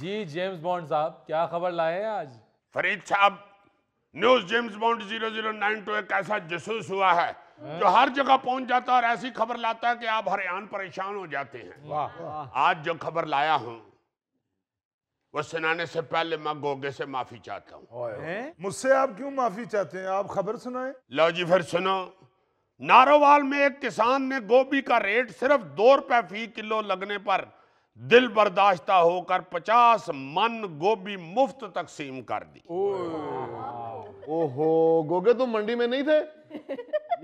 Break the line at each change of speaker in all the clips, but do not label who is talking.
जी James bond साहब, क्या खबर लाए हैं आज?
फरीद साहब, न्यूज जेम्स बॉन्ड 0092 एक ऐसा जासूस हुआ है जो हर जगह पहुंच जाता है और ऐसी खबर लाता है कि आप हरियाण परेशान हो जाते हैं।
वाह।
आज जो खबर लाया हूं वो सुनाने से पहले मैं गोगे से माफी चाहता हूं।
मुझसे आप क्यों माफी चाहते हैं? आप खबर सुनाएं।
लो जी फिर सुनो। नारोवाल में एक किसान ने गोभी का रेट सिर्फ 2 रुपए फी किलो लगने पर दिल बर्दाश्ता होकर 50 मन गोभी मुफ्त तकसीम कर दी।
ओहो, गोगे तुम मंडी में नहीं थे?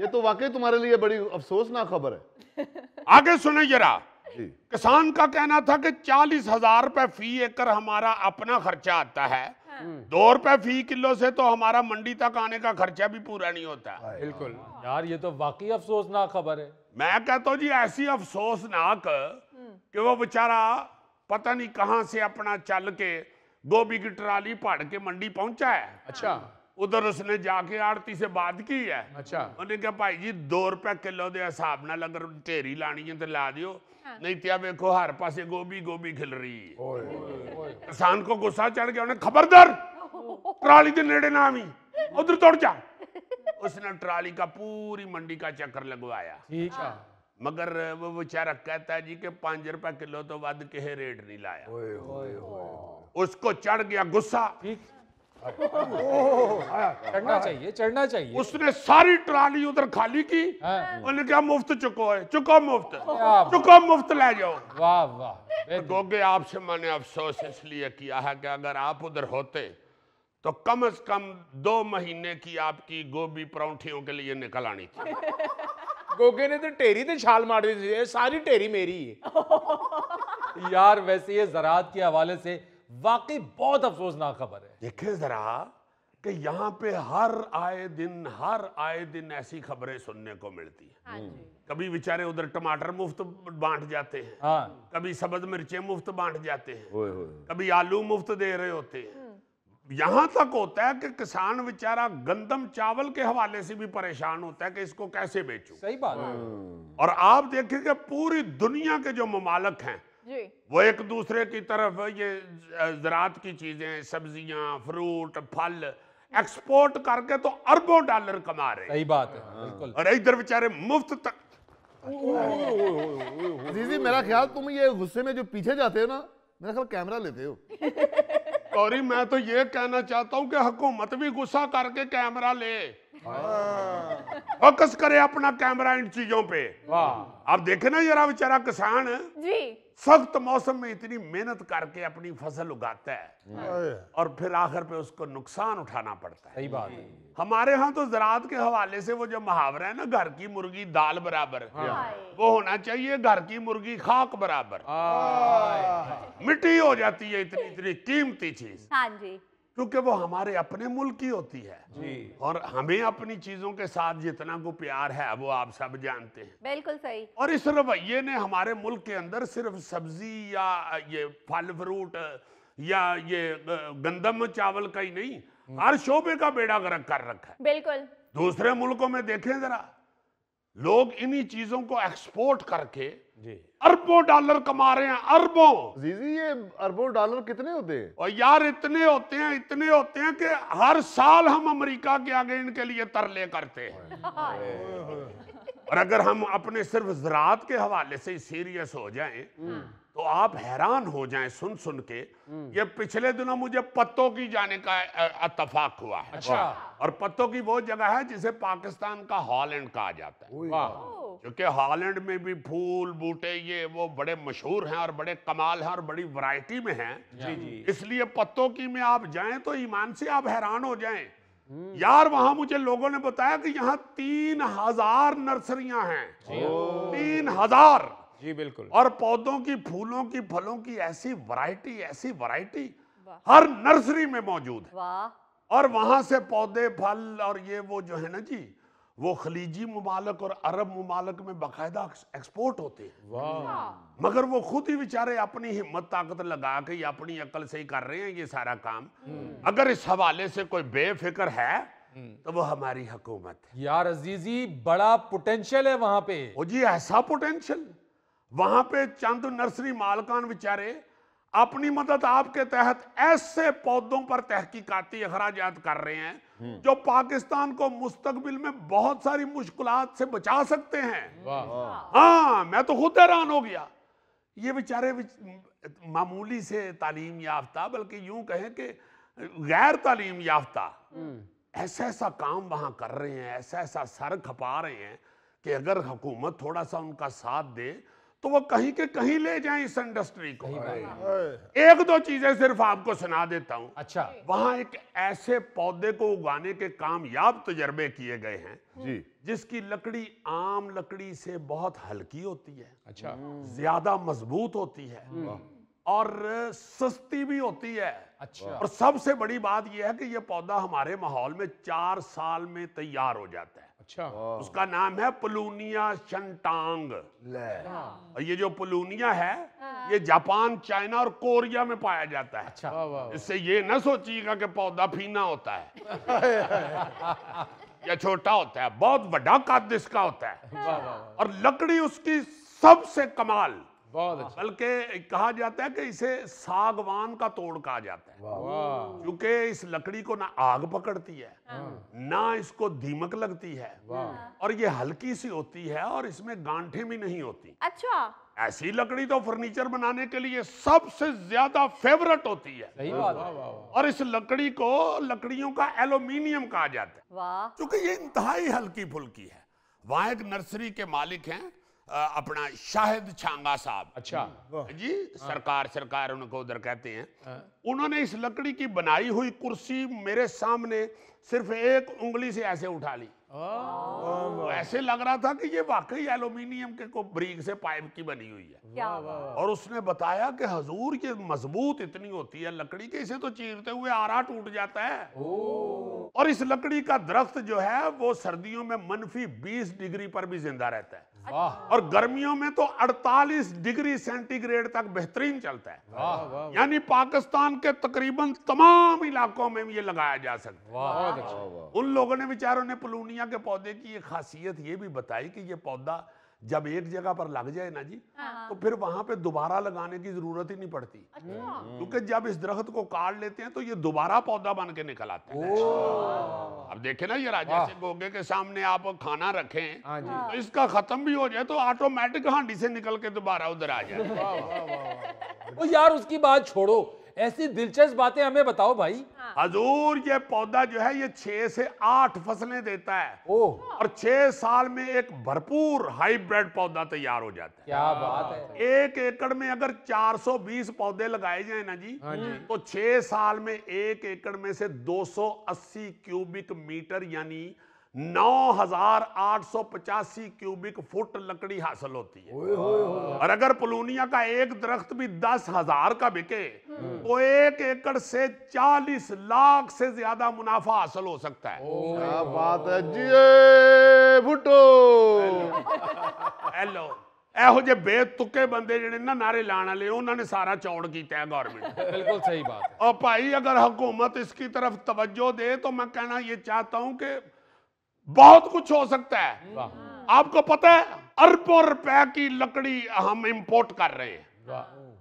ये तो वाकई तुम्हारे लिए बड़ी अफसोसनाक खबर है।
आगे सुने जरा। किसान का कहना था कि 40,000 रुपए फी एकड़ हमारा अपना खर्चा आता है। 2 रुपए फी किलो से तो हमारा मंडी तक आने का खर्चा भी पूरा नहीं होता।
बिल्कुल यार, ये तो वाकई अफसोसनाक खबर है।
मैं कहता हूँ जी ऐसी अफसोसनाक कि वो बेचारा पता नहीं कहां से अपना चल के गोभी की ट्राली पहाड़ के मंडी पहुंचा है।
अच्छा।
उधर उसने जाके आड़ती से बात की है।
अच्छा।
उन्हें कहा भाई जी 2 रुपए किलो के हिसाब नाल अगर ढेरी लानी है तो ला दियो, नहीं तो देखो हर पासे गोभी गोभी खिल रही है। किसान को गुस्सा चढ़ गया, उन्हें खबरदार ट्राली के नेड़े ना आवी, उधर तोड़ जा। उसने ट्राली का पूरी मंडी का चक्कर लगवाया।
ठीक है।
मगर वो बेचारा कहता है जी कि 5 रुपए किलो तो वध के रेट नहीं लाया। उसको चढ़ गया गुस्सा।
ठीक। चढ़ना चाहिए, चढ़ना चाहिए।
उसने सारी ट्राली उधर खाली की।
हाँ।
उन्होंने कहा मुफ्त चुको है, चुको मुफ्त,
वाह।
चुको मुफ्त ले जाओ।
वाह वाह।
गोगे आपसे मैंने अफसोस इसलिए किया है कि अगर आप उधर होते तो कम से कम 2 महीने की आपकी गोभी परौंठियों के लिए निकल आनी थी।
गोगे ने तो ढेरी ते छाल मार दी थी, सारी ढेरी मेरी है।
यार वैसे ये ज़राअत के हवाले से वाकई बहुत अफसोसनाक खबर है।
देखे जरा कि यहाँ पे हर आए दिन ऐसी खबरें सुनने को मिलती है। कभी बेचारे उधर टमाटर मुफ्त बांट जाते हैं।
हाँ।
कभी सब्ज मिर्चें मुफ्त बांट जाते हैं। कभी आलू मुफ्त दे रहे होते हैं। यहां तक होता है कि किसान बेचारा गंदम चावल के हवाले से भी परेशान होता है कि इसको कैसे बेचूं।
सही बात है।
और आप देखें कि पूरी दुनिया के जो ममालिक हैं वो एक दूसरे की तरफ ये ज़राअत की चीजें, सब्जियां, फ्रूट, फल एक्सपोर्ट करके तो अरबों डॉलर कमा रहे हैं।
सही बात है। बिल्कुल।
और इधर बेचारे मुफ्त तक।
दीदी मेरा ख्याल तुम ये गुस्से में जो पीछे जाते हो ना, मेरा ख्याल कैमरा लेते हो।
सॉरी, मैं तो ये कहना चाहता हूं कि हुकूमत भी गुस्सा करके कैमरा ले, फोकस करे अपना कैमरा इन चीजों पे।
वाह।
आप देखे ना जरा बेचारा किसान
जी
सख्त मौसम में इतनी मेहनत करके अपनी फसल उगाता है और फिर आखिर पे उसको नुकसान उठाना पड़ता है।
सही बात है।
हमारे यहाँ तो ज़राअत के हवाले से वो जो मुहावरा है ना, घर की मुर्गी दाल बराबर, वो होना चाहिए घर की मुर्गी खाक बराबर। मिट्टी हो जाती है इतनी इतनी कीमती चीज।
हाँ जी।
क्योंकि वो हमारे अपने मुल्क की होती है जी। और हमें अपनी चीजों के साथ जितना को प्यार है वो आप सब जानते हैं।
बिल्कुल सही।
और इस रवैये ने हमारे मुल्क के अंदर सिर्फ सब्जी या ये फल फ्रूट या ये गंदम चावल का ही नहीं, हर शोबे का बेड़ा गर्क कर रखा है।
बिल्कुल।
दूसरे मुल्कों में देखें जरा, लोग इन्हीं चीजों को एक्सपोर्ट करके अरबों डॉलर कमा रहे हैं, अरबों।
जीजी ये अरबों डॉलर कितने होते हैं?
और यार इतने होते हैं कि हर साल हम अमेरिका के आगे इनके लिए तरले करते हैं। और अगर हम अपने सिर्फ ज़राअत के हवाले से सीरियस हो जाएं तो आप हैरान हो जाएं सुन सुन के। ये पिछले दिनों मुझे पत्तों की जाने का इत्तफाक हुआ है।
अच्छा।
और पत्तों की वो जगह है जिसे पाकिस्तान का हॉलैंड कहा जाता है।
वाह।
क्योंकि हॉलैंड में भी फूल बूटे ये वो बड़े मशहूर हैं और बड़े कमाल हैं और बड़ी वैरायटी में हैं।
जी जी।
इसलिए पत्तों की में आप जाएं तो ईमान से आप हैरान हो जाएं। यार वहां मुझे लोगों ने बताया कि यहाँ 3000 नर्सरियां हैं। 3000।
जी बिल्कुल।
और पौधों की, फूलों की, फलों की ऐसी वैरायटी हर नर्सरी में मौजूद है।
वाह।
और वहां से पौधे, फल और ये वो जो है ना जी, वो खलीजी मुमालिक और अरब मुमालिक में बाकायदा एक्सपोर्ट होते हैं।
वाह।
मगर वो खुद ही बेचारे अपनी हिम्मत ताकत लगा के या अपनी अकल से ही कर रहे हैं ये सारा काम। अगर इस हवाले से कोई बेफिक्र है तो वो हमारी हुकूमत है।
यार अजीजी, बड़ा पोटेंशियल है वहां पे।
ओ जी, ऐसा पोटेंशियल। वहां पे चंद नर्सरी मालकान बेचारे अपनी मदद आपके तहत ऐसे पौधों पर तहकीकाती अखराजात कर रहे हैं जो पाकिस्तान को मुस्तकबिल में बहुत सारी मुश्किलात से बचा सकते हैं। हाँ, मैं तो खुद हैरान हो गया। ये बेचारे मामूली से तालीम याफ्ता, बल्कि यूं कहें कि गैर तालीम याफ्ता, ऐसा ऐसा काम वहां कर रहे हैं, ऐसा ऐसा सर खपा रहे हैं कि अगर हुकूमत थोड़ा सा उनका साथ दे तो वो कहीं के कहीं ले जाएं इस इंडस्ट्री को। एक दो चीजें सिर्फ आपको सुना देता हूं।
अच्छा,
वहां एक ऐसे पौधे को उगाने के कामयाब तजर्बे किए गए हैं
जी,
जिसकी लकड़ी आम लकड़ी से बहुत हल्की होती है,
अच्छा,
ज्यादा मजबूत होती है और सस्ती भी होती है।
अच्छा।
और सबसे बड़ी बात यह है कि यह पौधा हमारे माहौल में 4 साल में तैयार हो जाता है।
अच्छा,
उसका नाम है पुलूनिया शंटांग। और ये जो पुलूनिया है ये जापान, चाइना और कोरिया में पाया जाता है।
अच्छा,
वाह वाह,
इससे ये ना सोचिएगा कि पौधा फीना होता है या छोटा होता है, बहुत बड़ा कद इसका होता है।
वाह वाह,
और लकड़ी उसकी सबसे कमाल,
बहुत अच्छा,
बल्कि कहा जाता है कि इसे सागवान का तोड़ कहा जाता है,
वाह,
क्योंकि इस लकड़ी को ना आग पकड़ती है ना इसको दीमक लगती है, और ये हल्की सी होती है और इसमें गांठें भी नहीं होती।
अच्छा,
ऐसी लकड़ी तो फर्नीचर बनाने के लिए सबसे ज्यादा फेवरेट होती है।
सही बात है।
और इस लकड़ी को लकड़ियों का एल्यूमिनियम कहा जाता है,
वाह,
क्योंकि ये इंतहाई हल्की फुल्की है। वहां एक नर्सरी के मालिक हैं अपना शाहिद छांगा साहब।
अच्छा,
जी, सरकार उनको उधर कहते हैं। उन्होंने इस लकड़ी की बनाई हुई कुर्सी मेरे सामने सिर्फ एक उंगली से ऐसे उठा ली। तो ऐसे लग रहा था कि ये वाकई एल्यूमिनियम के को ब्रिक से पाइप की बनी हुई है।
क्या बात।
और उसने बताया कि हजूर ये मजबूत इतनी होती है लकड़ी के, इसे तो चीरते हुए आरा टूट जाता है। और इस लकड़ी का दरख्त जो है वो सर्दियों में -20 डिग्री पर भी जिंदा रहता है, और गर्मियों में तो 48 डिग्री सेंटीग्रेड तक बेहतरीन चलता है। यानी पाकिस्तान के तकरीबन तमाम इलाकों में ये लगाया जा सकता है।
बहुत अच्छा,
उन लोगों ने बेचारों ने पुलूनिया के पौधे की एक खासियत ये भी बताई कि ये पौधा जब एक जगह पर लग जाए ना जी, तो फिर वहां पे दोबारा लगाने की जरूरत ही नहीं पड़ती, क्योंकि जब इस दरख्त को काट लेते हैं तो ये दोबारा पौधा बन के निकल आता है। अब देखे ना ये राजा से गोगे के सामने आप खाना रखें तो इसका खत्म भी हो जाए तो ऑटोमेटिक हांडी से निकल के दोबारा उधर आ जाए।
ओ यार, उसकी बात छोड़ो, ऐसी दिलचस्प बातें हमें बताओ भाई।
हजूर ये पौधा जो है ये 6 से 8 फसलें देता है,
ओह,
और 6 साल में एक भरपूर हाइब्रिड पौधा तैयार हो जाता है।
क्या बात है।
1 एकड़ में अगर 420 पौधे लगाए जाए ना जी, तो 6 साल में 1 एकड़ में से 280 क्यूबिक मीटर यानी 9885 क्यूबिक फुट लकड़ी हासिल होती है। और अगर पुलूनिया का एक दरख्त भी 10,000 का बिके तो 1 एकड़ से 40 लाख से ज्यादा मुनाफा हासिल हो सकता है।
क्या बात है जी भुट्टो।
हेलो, ਇਹੋ ਜਿਹੇ ਬੇਤੁਕੇ ਬੰਦੇ ਜਿਹੜੇ ਨਾ ਨਾਰੇ ਲਾਣ ਵਾਲੇ ਉਹਨਾਂ ਨੇ ਸਾਰਾ ਚੌੜ ਕੀਤਾ है गवर्नमेंट।
बिल्कुल सही बात है।
और भाई अगर हुकूमत इसकी तरफ तवज्जो दे तो मैं कहना ये चाहता हूं कि बहुत कुछ हो सकता है। आपको पता है अरबों रुपए की लकड़ी हम इंपोर्ट कर रहे हैं,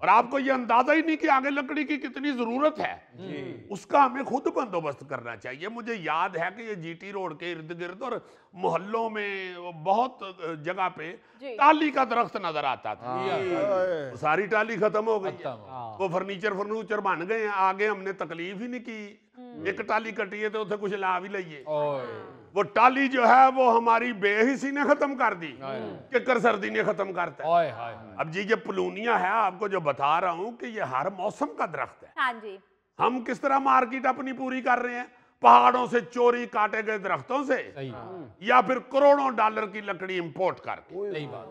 और आपको ये अंदाजा ही नहीं कि आगे लकड़ी की कितनी जरूरत है। उसका हमें खुद बंदोबस्त करना चाहिए। मुझे याद है कि ये जीटी रोड के इर्द गिर्द और मोहल्लों में बहुत जगह पे टाली का दरख्त नजर आता था। सारी टाली खत्म हो गई, वो फर्नीचर बन गए हैं। आगे हमने तकलीफ ही नहीं की, एक टाली कटी है तो उसे कुछ ला भी लइए। वो टाली जो है वो हमारी बेहिसी ने खत्म कर दी, किकर सर्दी ने खत्म करता है। अब जी ये पुलूनिया है, आपको जो बता रहा हूं कि ये हर मौसम का दरख्त है।
हाँ जी,
हम किस तरह मार्केट अपनी पूरी कर रहे हैं, पहाड़ों से चोरी काटे गए दरख्तों से,
सही
या फिर करोड़ों डॉलर की लकड़ी इंपोर्ट करके।
सही बात।